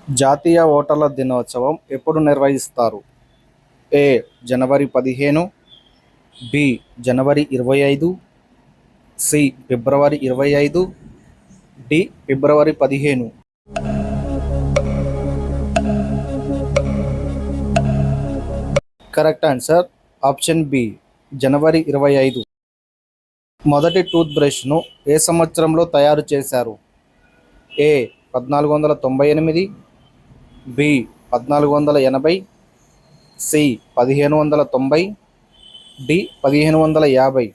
జాతీయ ఓటర్ల దినోత్సవం ఎప్పుడు నిర్వహిస్తారు? ఏ. జనవరి 15, బి. జనవరి 25, సి. ఫిబ్రవరి 25, డి. ఫిబ్రవరి 15. Correct answer option B. జనవరి 25. మొదటి టూత్ బ్రష్ను ఏ సంవత్సరంలో తయారు చేశారు? A. 1498, B. 1480, C. 1590, D. 1550.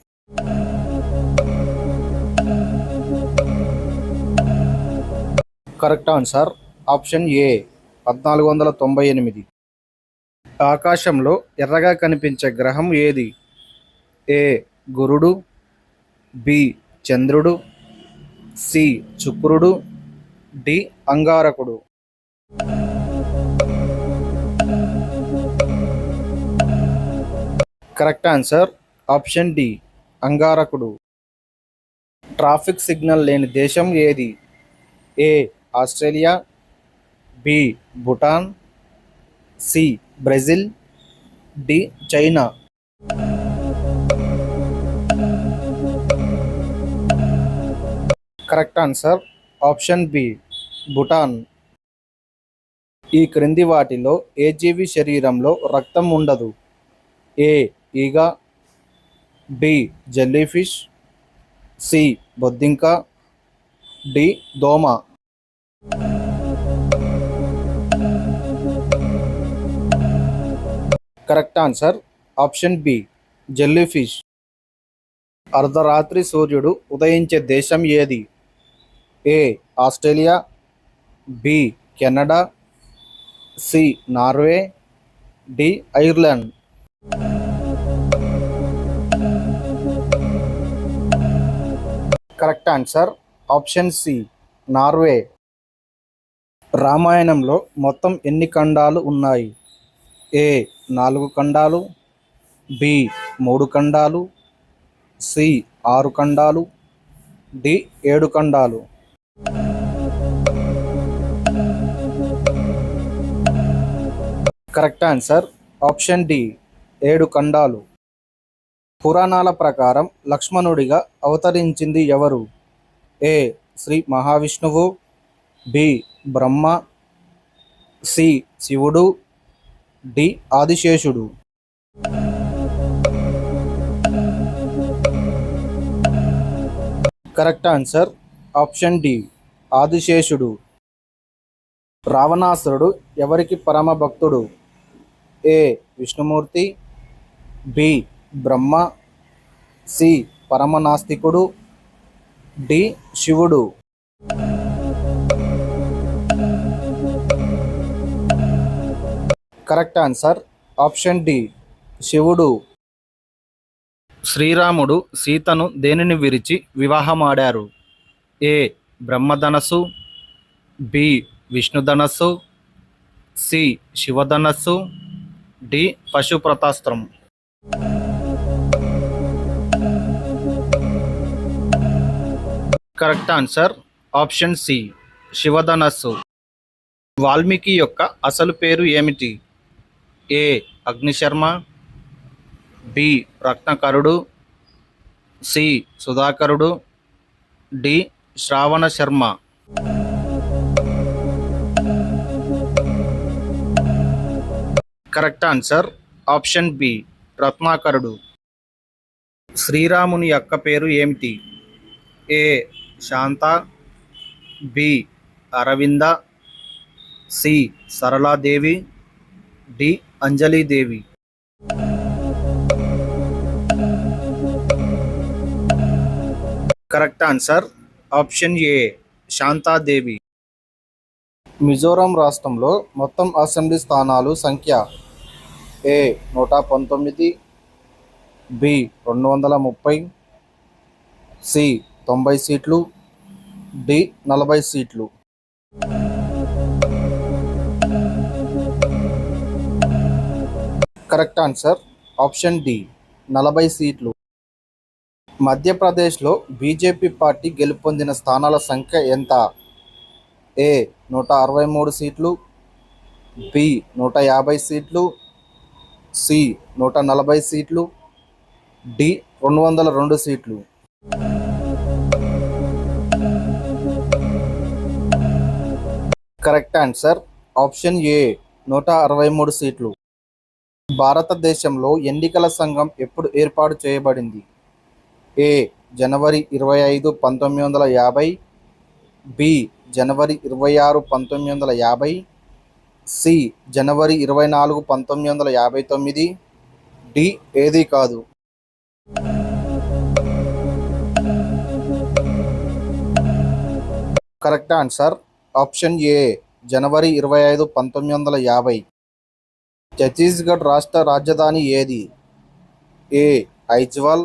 Correct answer option A. 1498. ఆకాశంలో ఎర్రగా కనిపించే గ్రహం ఏది? ఏ. గురుడు, బి. చంద్రుడు, సి. శుక్రుడు, డి. అంగారకుడు. Correct answer option D. అంగారకుడు. ట్రాఫిక్ సిగ్నల్ లేని దేశం ఏది? A. Australia, B. Bhutan, C. Brazil, D. China. Correct answer option B. Bhutan. ఈ క్రింది వాటిలో ఏ జీవి శరీరంలో రక్తం ఉండదు? ఏ. ఈగ, బి. Jellyfish, C. బొద్దింక, డి. దోమ. Correct answer option B. Jellyfish. అర్ధరాత్రి సూర్యుడు ఉదయించే దేశం ఏది? A. Australia, B. Canada, C. Norway, D. Ireland. Correct answer option C. Norway. రామాయణంలో మొత్తం ఎన్ని ఖండాలు ఉన్నాయి? ఏ. 4 ఖండాలు, బి. 3 ఖండాలు, సి. 6 ఖండాలు, డి. 7 ఖండాలు. Correct answer option D. 7 ఖండాలు. పురాణాల ప్రకారం లక్ష్మణుడిగా అవతరించింది ఎవరు? A. Shri Mahavishnu, B. Brahma, C. శివుడు, డి. ఆదిశేషుడు. Correct answer option D. ఆదిశేషుడు. రావణాసురుడు ఎవరికి పరమ భక్తుడు? A. Vishnumurthy, B. Brahma, C. పరమనాస్తికుడు, డి. శివుడు. Correct answer option D. శివుడు. శ్రీరాముడు సీతను దేనిని విరిచి వివాహమాడారు? ఏ. బ్రహ్మధనస్సు, బి. విష్ణుధనస్సు, సి. శివధనస్సు, డి. పశుప్రతాస్త్రం. Correct answer option C. శివధనస్సు. వాల్మీకి యొక్క అసలు పేరు ఏమిటి? ఏ. అగ్నిశర్మ, బి. రత్నకరుడు, సి. సుధాకరుడు, D. Shravana Sharma. Correct answer option B. రత్నాకరుడు. శ్రీరాముని యొక్క పేరు ఏమిటి? A. Shanta, B. Aravinda, C. Saraladevi, D. Anjali Devi. Correct answer option ఏ. శాంతాదేవి. మిజోరాం రాష్ట్రంలో మొత్తం అసెంబ్లీ స్థానాలు సంఖ్య? ఏ. 119, బి. 230, సి. 90 సీట్లు, డి. 40 సీట్లు. Correct answer option D. 40 సీట్లు. మధ్యప్రదేశ్లో బీజేపీ పార్టీ గెలుపొందిన స్థానాల సంఖ్య ఎంత? ఏ 163 సీట్లు, బి 150 సీట్లు, సి 140 సీట్లు, డి 202 సీట్లు. కరెక్ట్ ఆన్సర్ ఆప్షన్ ఏ 163 సీట్లు. భారతదేశంలో ఎన్నికల సంఘం ఎప్పుడు ఏర్పాటు చేయబడింది? ఏ జనవరి 25, 1950, బి జనవరి 26, 1950, సి జనవరి 24, 1959, డి ఏది కాదు. కరెక్ట్ ఆన్సర్ ఆప్షన్ ఏ జనవరి 25, 1950. ఛత్తీస్గఢ్ రాష్ట్ర రాజధాని ఏది? A Aizawl,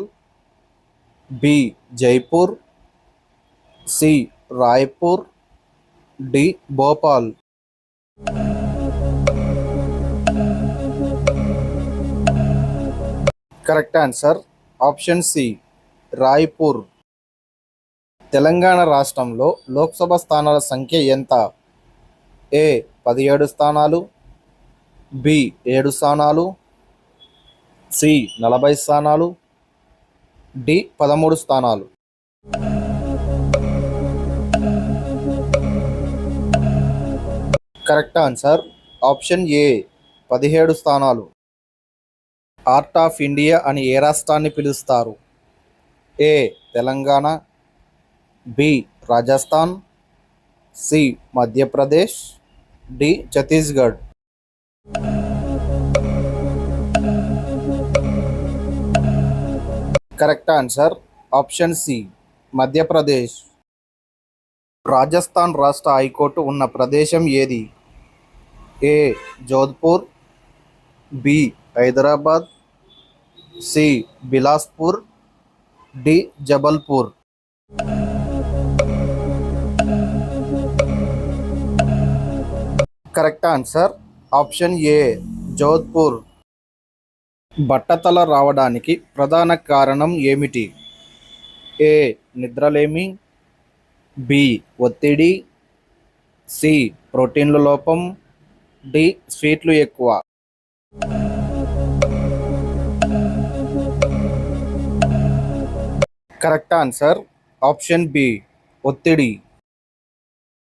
B Jaipur, C Raipur, D Bhopal. Correct answer option C Raipur. Telangana రాష్ట్రంలో లోక్సభ స్థానాల సంఖ్య ఎంత? ఏ 17 స్థానాలు, బి 7 స్థానాలు, సి 40 స్థానాలు, డి 13 స్థానాలు. కరెక్ట్ ఆన్సర్ ఆప్షన్ ఏ 17 స్థానాలు. హార్ట్ ఆఫ్ ఇండియా అని ఏ రాష్ట్రాన్ని పిలుస్తారు? A Telangana, B Rajasthan, C Madhya Pradesh, D Chhattisgarh. Correct answer option C Madhya Pradesh. Rajasthan రాష్ట్ర హైకోర్టు ఉన్న ప్రదేశం ఏది? A Jodhpur, B Hyderabad, C Bilaspur, D Jabalpur. Correct answer option A Jodhpur. బట్టతల రావడానికి ప్రధాన కారణం ఏమిటి? ఏ నిద్రలేమి, బి ఒత్తిడి, సి ప్రోటీన్ల లోపం, డి స్వీట్లు ఎక్కువ. కరెక్ట్ ఆన్సర్ ఆప్షన్ బి ఒత్తిడి.